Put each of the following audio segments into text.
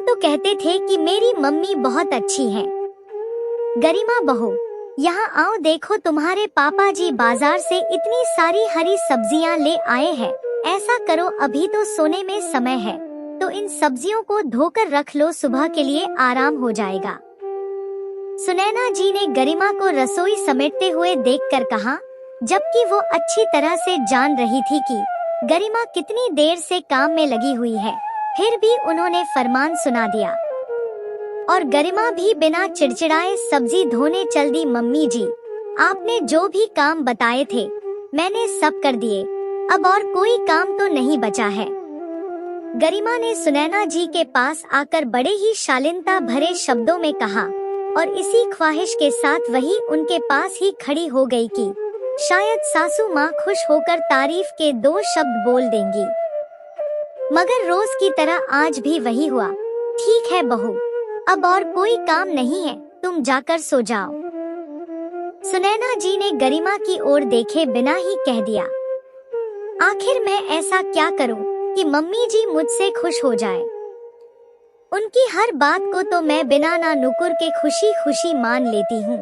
तो कहते थे कि मेरी मम्मी बहुत अच्छी है। गरिमा बहू, यहाँ आओ, देखो तुम्हारे पापा जी बाजार से इतनी सारी हरी सब्जियाँ ले आए हैं। ऐसा करो, अभी तो सोने में समय है, तो इन सब्जियों को धोकर रख लो, सुबह के लिए आराम हो जाएगा। सुनैना जी ने गरिमा को रसोई समेटते हुए देखकर कहा, जबकि वो अच्छी तरह से जान रही थी कि गरिमा कितनी देर से काम में लगी हुई है, फिर भी उन्होंने फरमान सुना दिया और गरिमा भी बिना चिड़चिड़ाए सब्जी धोने चल दी। मम्मी जी, आपने जो भी काम बताए थे मैंने सब कर दिए, अब और कोई काम तो नहीं बचा है। गरिमा ने सुनैना जी के पास आकर बड़े ही शालीनता भरे शब्दों में कहा और इसी ख्वाहिश के साथ वही उनके पास ही खड़ी हो गई कि शायद सासू माँ खुश होकर तारीफ के 2 शब्द बोल देंगी। मगर रोज की तरह आज भी वही हुआ। ठीक है बहू, अब और कोई काम नहीं है, तुम जाकर सो जाओ। सुनैना जी ने गरिमा की ओर देखे बिना ही कह दिया, आखिर मैं ऐसा क्या करूं कि मम्मी जी मुझसे खुश हो जाए। उनकी हर बात को तो मैं बिना ना नुकुर के खुशी खुशी मान लेती हूँ,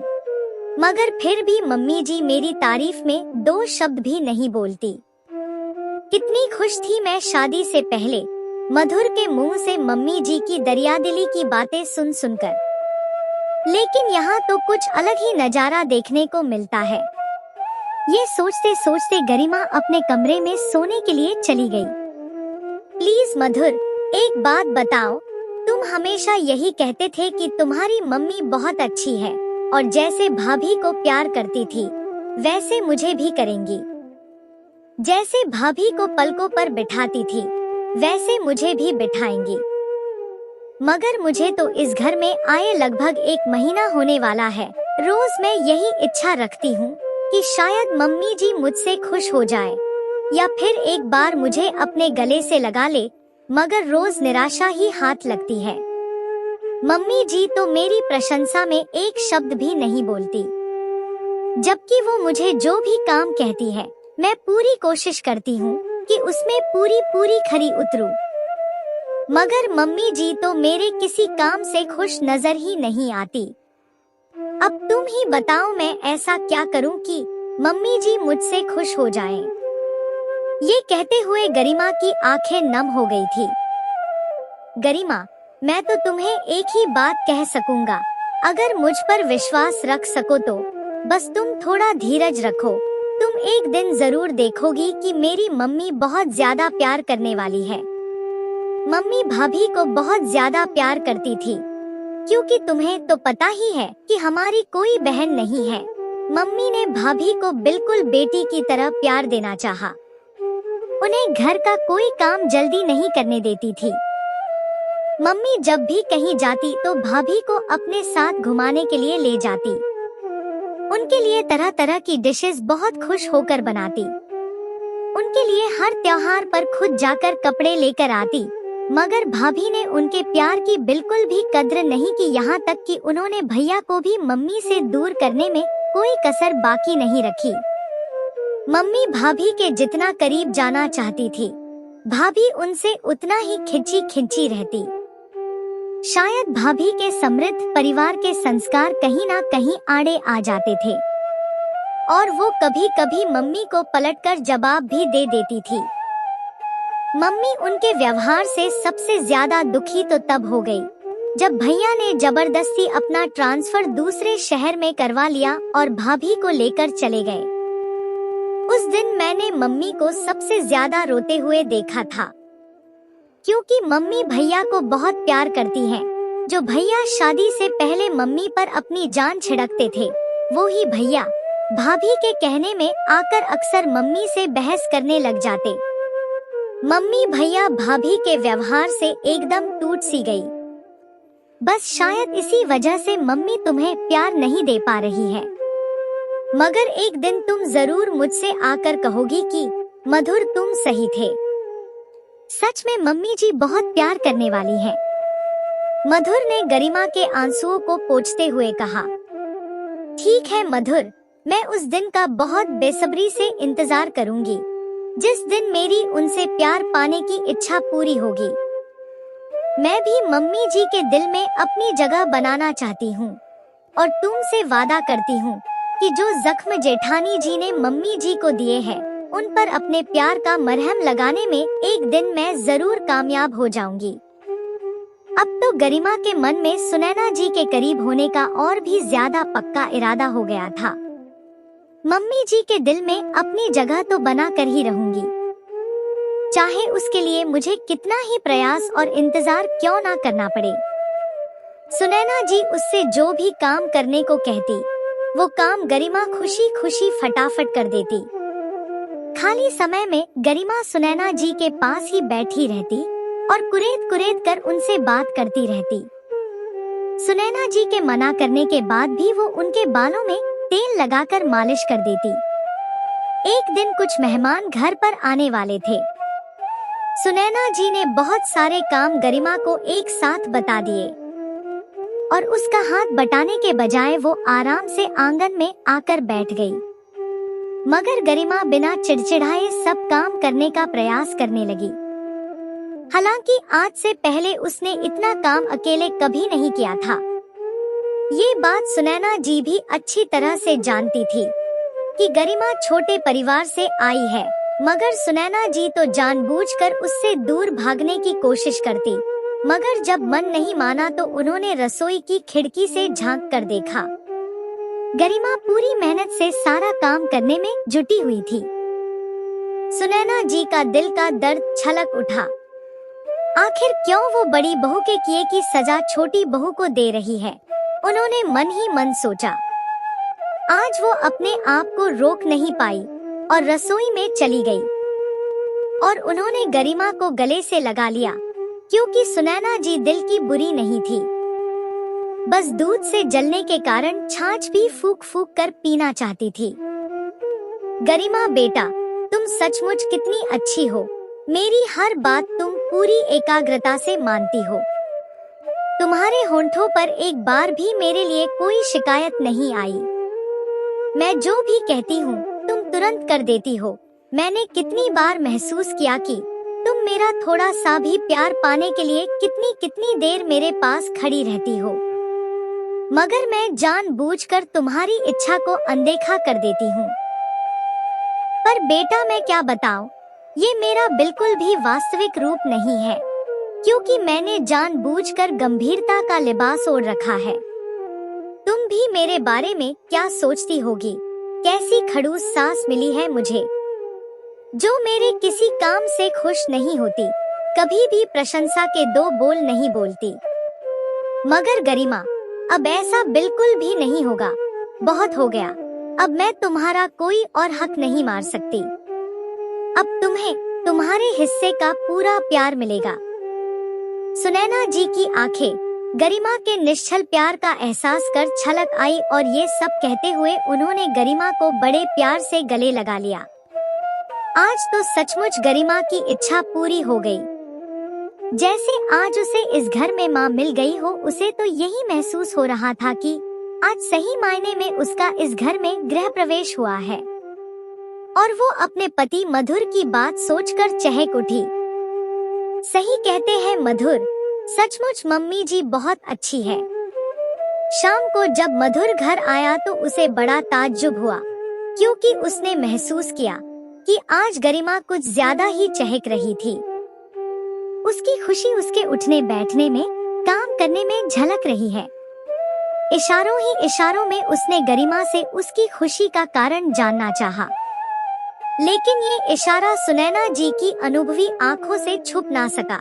मगर फिर भी मम्मी जी मेरी तारीफ में 2 शब्द भी नहीं बोलती। कितनी खुश थी मैं शादी से पहले मधुर के मुंह से मम्मी जी की दरियादिली की बातें सुन सुनकर, लेकिन यहाँ तो कुछ अलग ही नजारा देखने को मिलता है। ये सोचते सोचते गरिमा अपने कमरे में सोने के लिए चली गई। प्लीज मधुर, एक बात बताओ, तुम हमेशा यही कहते थे कि तुम्हारी मम्मी बहुत अच्छी है और जैसे भाभी को प्यार करती थी वैसे मुझे भी करेंगी। जैसे भाभी को पलकों पर बिठाती थी वैसे मुझे भी बिठाएंगी। मगर मुझे तो इस घर में आए लगभग 1 महीना होने वाला है। रोज मैं यही इच्छा रखती हूँ कि शायद मम्मी जी मुझसे खुश हो जाए या फिर एक बार मुझे अपने गले से लगा ले, मगर रोज निराशा ही हाथ लगती है। मम्मी जी तो मेरी प्रशंसा में एक शब्द भी नहीं बोलती, जबकि वो मुझे जो भी काम कहती है मैं पूरी कोशिश करती हूँ कि उसमें पूरी खरी उतरूं। मगर मम्मी जी तो मेरे किसी काम से खुश नजर ही नहीं आती। अब तुम ही बताओ मैं ऐसा क्या करूं कि मम्मी जी मुझसे खुश हो जाएं। ये कहते हुए गरिमा की आंखें नम हो गई थी। गरिमा, मैं तो तुम्हें एक ही बात कह सकूंगा, अगर मुझ पर विश्वास रख सको तो बस तुम थोड़ा धीरज रखो। तुम एक दिन जरूर देखोगी कि मेरी मम्मी बहुत ज्यादा प्यार करने वाली है। मम्मी भाभी को बहुत ज्यादा प्यार करती थी, क्योंकि तुम्हें तो पता ही है कि हमारी कोई बहन नहीं है। मम्मी ने भाभी को बिल्कुल बेटी की तरह प्यार देना चाहा। उन्हें घर का कोई काम जल्दी नहीं करने देती थी। मम्मी जब भी कहीं जाती तो भाभी को अपने साथ घुमाने के लिए ले जाती। उनके लिए तरह तरह की डिशेस बहुत खुश होकर बनाती। उनके लिए हर त्योहार पर खुद जाकर कपड़े लेकर आती। मगर भाभी ने उनके प्यार की बिल्कुल भी कद्र नहीं की, यहाँ तक कि उन्होंने भैया को भी मम्मी से दूर करने में कोई कसर बाकी नहीं रखी। मम्मी भाभी के जितना करीब जाना चाहती थी, भाभी उनसे उतना ही खिंची खिंची रहती। शायद भाभी के समृद्ध परिवार के संस्कार कहीं ना कहीं आड़े आ जाते थे और वो कभी कभी मम्मी को पलटकर जवाब भी दे देती थी। मम्मी उनके व्यवहार से सबसे ज्यादा दुखी तो तब हो गई जब भैया ने जबरदस्ती अपना ट्रांसफर दूसरे शहर में करवा लिया और भाभी को लेकर चले गए। उस दिन मैंने मम्मी को सबसे ज्यादा रोते हुए देखा था, क्योंकि मम्मी भैया को बहुत प्यार करती हैं। जो भैया शादी से पहले मम्मी पर अपनी जान छिड़कते थे, वो ही भैया भाभी के कहने में आकर अक्सर मम्मी से बहस करने लग जाते। मम्मी भैया भाभी के व्यवहार से एकदम टूट सी गई। बस शायद इसी वजह से मम्मी तुम्हें प्यार नहीं दे पा रही है। मगर एक दिन तुम जरूर मुझसे आकर कहोगी कि मधुर तुम सही थे। सच में मम्मी जी बहुत प्यार करने वाली हैं। मधुर ने गरिमा के आंसुओं को पोंछते हुए कहा। ठीक है मधुर, मैं उस दिन का बहुत बेसब्री से इंतजार करूंगी, जिस दिन मेरी उनसे प्यार पाने की इच्छा पूरी होगी। मैं भी मम्मी जी के दिल में अपनी जगह बनाना चाहती हूँ और तुमसे वादा करती हूँ कि जो जख्म जेठानी जी ने मम्मी जी को दिए हैं, उन पर अपने प्यार का मरहम लगाने में एक दिन मैं जरूर कामयाब हो जाऊंगी। अब तो गरिमा के मन में सुनैना जी के करीब होने का और भी ज्यादा पक्का इरादा हो गया था। मम्मी जी के दिल में अपनी जगह तो बना कर ही रहूंगी, चाहे उसके लिए मुझे कितना ही प्रयास और इंतजार क्यों ना करना पड़े। सुनैना जी उससे जो भी काम करने को कहती, वो काम गरिमा खुशी खुशी फटाफट कर देती। खाली समय में गरिमा सुनैना जी के पास ही बैठी रहती और कुरेद कुरेद कर उनसे बात करती रहती। सुनैना जी के मना करने के बाद भी वो उनके बालों में तेल लगाकर मालिश कर देती। एक दिन कुछ मेहमान घर पर आने वाले थे। सुनैना जी ने बहुत सारे काम गरिमा को एक साथ बता दिए और उसका हाथ बटाने के बजाय वो आराम से आंगन में आकर बैठ गई। मगर गरिमा बिना चिड़चिड़ाए सब काम करने का प्रयास करने लगी। हालांकि आज से पहले उसने इतना काम अकेले कभी नहीं किया था। ये बात सुनैना जी भी अच्छी तरह से जानती थी कि गरिमा छोटे परिवार से आई है, मगर सुनैना जी तो जानबूझकर उससे दूर भागने की कोशिश करती। मगर जब मन नहीं माना तो उन्होंने रसोई की खिड़की से झांक कर देखा। गरिमा पूरी मेहनत से सारा काम करने में जुटी हुई थी। सुनैना जी का दिल का दर्द छलक उठा। आखिर क्यों वो बड़ी बहू के किए की सजा छोटी बहू को दे रही है, उन्होंने मन ही मन सोचा। आज वो अपने आप को रोक नहीं पाई और रसोई में चली गई और उन्होंने गरिमा को गले से लगा लिया, क्योंकि सुनैना जी दिल की बुरी नहीं थी, बस दूध से जलने के कारण छाछ भी फूक फूक कर पीना चाहती थी। गरिमा बेटा, तुम सचमुच कितनी अच्छी हो। मेरी हर बात तुम पूरी एकाग्रता से मानती हो। तुम्हारे होंठों पर एक बार भी मेरे लिए कोई शिकायत नहीं आई। मैं जो भी कहती हूँ तुम तुरंत कर देती हो। मैंने कितनी बार महसूस किया कि तुम मेरा थोड़ा सा भी प्यार पाने के लिए कितनी कितनी देर मेरे पास खड़ी रहती हो, मगर मैं जानबूझकर तुम्हारी इच्छा को अनदेखा कर देती हूँ। पर बेटा मैं क्या बताऊं, ये मेरा बिल्कुल भी वास्तविक रूप नहीं है, क्योंकि मैंने जानबूझकर गंभीरता का लिबास ओढ़ रखा है। तुम भी मेरे बारे में क्या सोचती होगी? कैसी खड़ूस सास मिली है मुझे, जो मेरे किसी काम से खुश नहीं होती, कभी भी प्रशंसा के दो बोल नहीं बोलती। मगर गरिमा, अब ऐसा बिल्कुल भी नहीं होगा। बहुत हो गया। अब मैं तुम्हारा कोई और हक नहीं मार सकती। अब तुम्हें तुम्हारे हिस्से का पूरा प्यार मिलेगा। सुनैना जी की आंखें गरिमा के निश्चल प्यार का एहसास कर छलक आई और ये सब कहते हुए उन्होंने गरिमा को बड़े प्यार से गले लगा लिया। आज तो सचमुच गरिमा की इच्छा पूरी हो गई। जैसे आज उसे इस घर में माँ मिल गई हो। उसे तो यही महसूस हो रहा था कि आज सही मायने में उसका इस घर में गृह प्रवेश हुआ है। और वो अपने पति मधुर की बात सोचकर चहक उठी। सही कहते हैं मधुर, सचमुच मम्मी जी बहुत अच्छी है। शाम को जब मधुर घर आया तो उसे बड़ा ताज्जुब हुआ, क्योंकि उसने महसूस किया कि आज गरिमा कुछ ज्यादा ही चहक रही थी। उसकी खुशी उसके उठने बैठने में, काम करने में झलक रही है। इशारों ही इशारों में उसने गरिमा से उसकी खुशी का कारण जानना चाहा, लेकिन ये इशारा सुनैना जी की अनुभवी आंखों से छुप ना सका।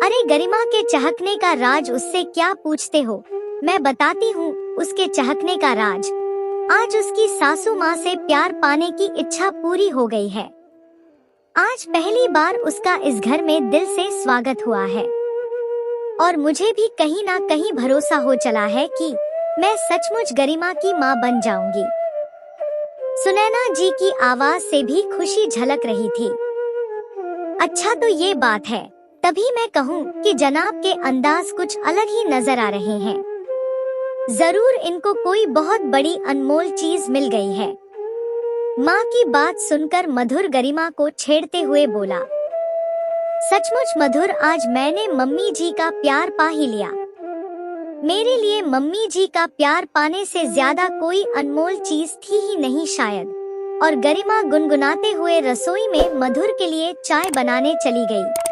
अरे गरिमा के चहकने का राज उससे क्या पूछते हो, मैं बताती हूँ उसके चहकने का राज। आज उसकी सासू माँ से प्यार पाने की इच्छा पूरी हो गई है। आज पहली बार उसका इस घर में दिल से स्वागत हुआ है और मुझे भी कहीं ना कहीं भरोसा हो चला है कि मैं सचमुच गरिमा की माँ बन जाऊंगी। सुनैना जी की आवाज से भी खुशी झलक रही थी। अच्छा तो ये बात है, तभी मैं कहूँ कि जनाब के अंदाज कुछ अलग ही नजर आ रहे हैं। जरूर इनको कोई बहुत बड़ी अनमोल चीज मिल गई है। माँ की बात सुनकर मधुर गरिमा को छेड़ते हुए बोला। सचमुच मधुर, आज मैंने मम्मी जी का प्यार पा ही लिया। मेरे लिए मम्मी जी का प्यार पाने से ज्यादा कोई अनमोल चीज थी ही नहीं शायद। और गरिमा गुनगुनाते हुए रसोई में मधुर के लिए चाय बनाने चली गई।